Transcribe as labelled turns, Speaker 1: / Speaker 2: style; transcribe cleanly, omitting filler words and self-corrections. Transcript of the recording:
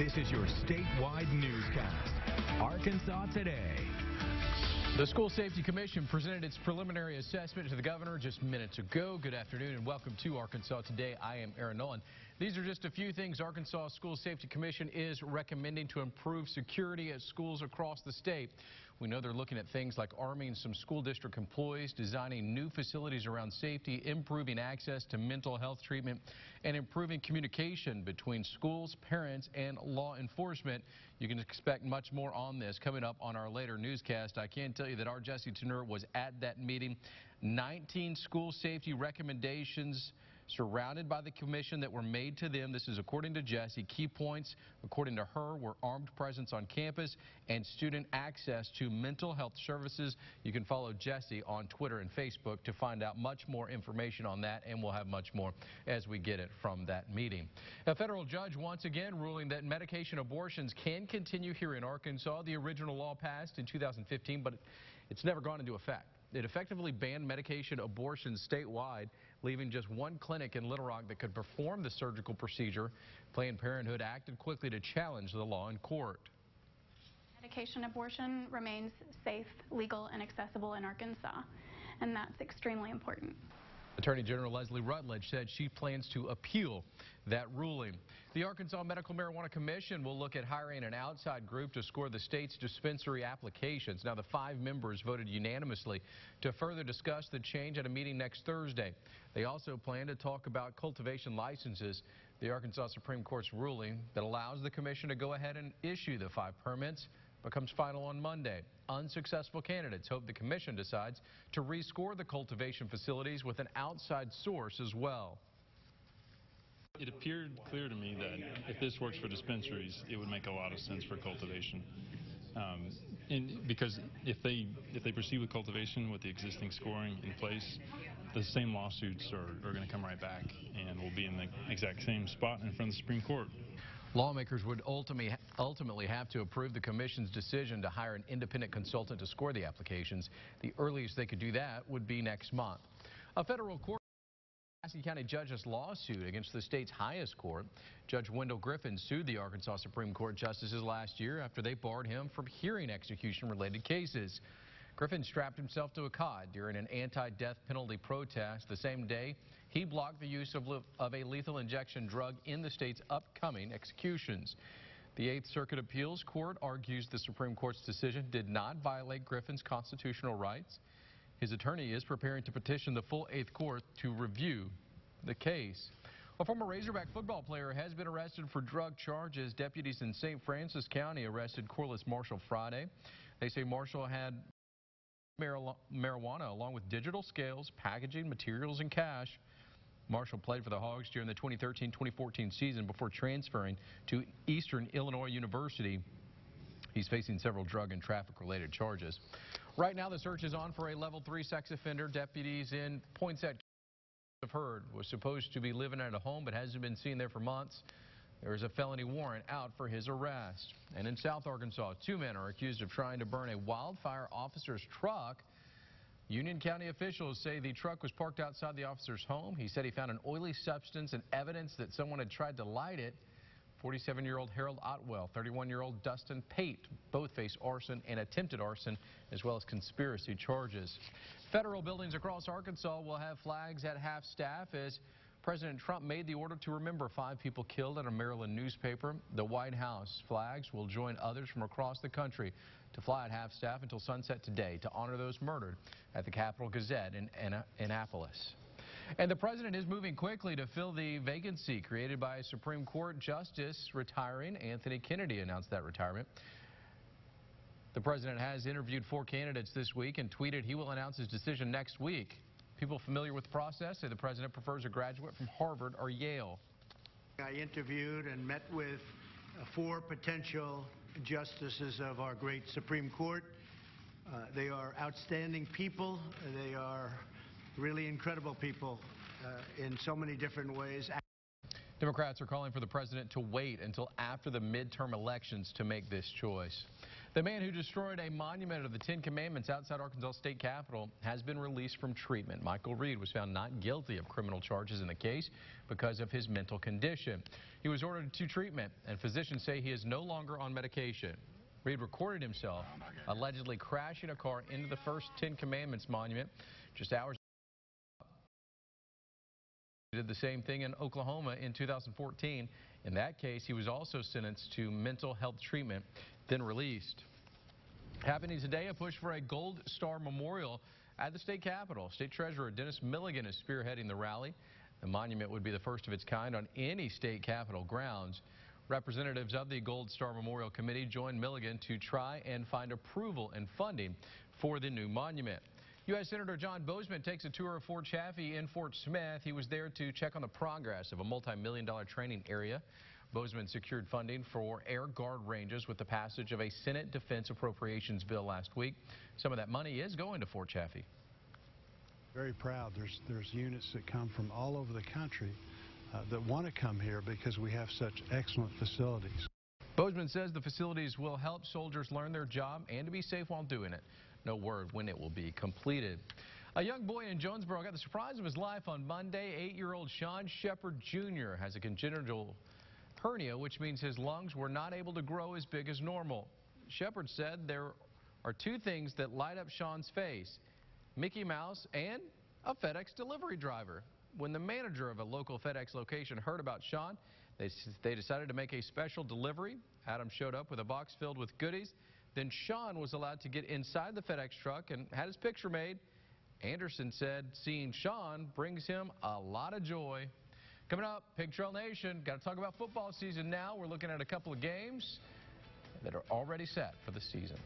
Speaker 1: This is your statewide newscast. Arkansas Today.
Speaker 2: The School Safety Commission presented its preliminary assessment to the governor just minutes ago. Good afternoon and welcome to Arkansas Today. I am Aaron Nolan. These are just a few things Arkansas School Safety Commission is recommending to improve security at schools across the state. We know they're looking at things like arming some school district employees, designing new facilities around safety, improving access to mental health treatment, and improving communication between schools, parents, and law enforcement. You can expect much more on this coming up on our later newscast. I can tell you that our Jesse Tenur was at that meeting. 19 school safety recommendations surrounded by the commission that were made to them. This is according to Jesse. Key points, according to her, were armed presence on campus and student access to mental health services. You can follow Jesse on Twitter and Facebook to find out much more information on that, and we'll have much more as we get it from that meeting. A federal judge once again ruling that medication abortions can continue here in Arkansas. The original law passed in 2015, but it's never gone into effect. It effectively banned medication abortions statewide, leaving just one clinic in Little Rock that could perform the surgical procedure. Planned Parenthood acted quickly to challenge the law in court.
Speaker 3: Medication abortion remains safe, legal, and accessible in Arkansas, and that's extremely important.
Speaker 2: Attorney General Leslie Rutledge said she plans to appeal that ruling. The Arkansas Medical Marijuana Commission will look at hiring an outside group to score the state's dispensary applications. Now, the 5 members voted unanimously to further discuss the change at a meeting next Thursday. They also plan to talk about cultivation licenses. The Arkansas Supreme Court's ruling that allows the commission to go ahead and issue the 5 permits becomes final on Monday. Unsuccessful candidates hope the commission decides to rescore the cultivation facilities with an outside source as well.
Speaker 4: It appeared clear to me that if this works for dispensaries, it would make a lot of sense for cultivation. Because if they proceed with cultivation with the existing scoring in place, the same lawsuits are going to come right back, and we'll be in the exact same spot in front of the Supreme Court.
Speaker 2: Lawmakers would ultimately have to approve the commission's decision to hire an independent consultant to score the applications. The earliest they could do that would be next month. A federal court Pulaski County judge's lawsuit against the state's highest court. Judge Wendell Griffin sued the Arkansas Supreme Court justices last year after they barred him from hearing execution-related cases. Griffin strapped himself to a cot during an anti-death penalty protest. The same day, he blocked the use of a lethal injection drug in the state's upcoming executions. The 8th Circuit Appeals Court argues the Supreme Court's decision did not violate Griffin's constitutional rights. His attorney is preparing to petition the full 8th Court to review the case. A former Razorback football player has been arrested for drug charges. Deputies in St. Francis County arrested Corliss Marshall Friday. They say Marshall had marijuana along with digital scales, packaging, materials, and cash. Marshall played for the Hogs during the 2013-2014 season before transferring to Eastern Illinois University. He's facing several drug and traffic-related charges. Right now, the search is on for a level 3 sex offender. Deputies in Poinsett have heard was supposed to be living at a home but hasn't been seen there for months. There is a felony warrant out for his arrest. And in South Arkansas, 2 men are accused of trying to burn a wildfire officer's truck. Union County officials say the truck was parked outside the officer's home. He said he found an oily substance and evidence that someone had tried to light it. 47-year-old Harold Otwell, 31-year-old Dustin Pate, both face arson and attempted arson, as well as conspiracy charges. Federal buildings across Arkansas will have flags at half-staff as President Trump made the order to remember 5 people killed at a Maryland newspaper. The White House flags will join others from across the country to fly at half-staff until sunset today to honor those murdered at the Capitol Gazette in Annapolis. And the president is moving quickly to fill the vacancy created by a Supreme Court justice retiring. Anthony Kennedy announced that retirement. The president has interviewed 4 candidates this week and tweeted he will announce his decision next week. People familiar with the process say the president prefers a graduate from Harvard or Yale.
Speaker 5: I interviewed and met with 4 potential justices of our great Supreme Court. They are outstanding people. They are really incredible people in so many different ways.
Speaker 2: Democrats are calling for the president to wait until after the midterm elections to make this choice. The man who destroyed a monument of the Ten Commandments outside Arkansas State Capitol has been released from treatment. Michael Reed was found not guilty of criminal charges in the case because of his mental condition. He was ordered to treatment, and physicians say he is no longer on medication. Reed recorded himself allegedly crashing a car into the first Ten Commandments monument just hours. He did the same thing in Oklahoma in 2014. In that case, he was also sentenced to mental health treatment, then released. Happening today, a push for a Gold Star Memorial at the state capitol. State Treasurer Dennis Milligan is spearheading the rally. The monument would be the first of its kind on any state capitol grounds. Representatives of the Gold Star Memorial Committee joined Milligan to try and find approval and funding for the new monument. U.S. Senator John Boozman takes a tour of Fort Chaffee in Fort Smith. He was there to check on the progress of a multi-million-dollar training area. Boozman secured funding for air guard ranges with the passage of a Senate Defense Appropriations bill last week. Some of that money is going to Fort Chaffee.
Speaker 6: Very proud. There's units that come from all over the country that want to come here because we have such excellent facilities.
Speaker 2: Boozman says the facilities will help soldiers learn their job and to be safe while doing it. No word when it will be completed. A young boy in Jonesboro got the surprise of his life on Monday. 8-year-old Sean Shepard Jr. has a congenital hernia, which means his lungs were not able to grow as big as normal. Shepard said there are two things that light up Sean's face: Mickey Mouse and a FedEx delivery driver. When the manager of a local FedEx location heard about Sean, they decided to make a special delivery. Adam showed up with a box filled with goodies. Then Sean was allowed to get inside the FedEx truck and had his picture made. Anderson said seeing Sean brings him a lot of joy. Coming up, Pig Trail Nation, got to talk about football season now. We're looking at a couple of games that are already set for the season.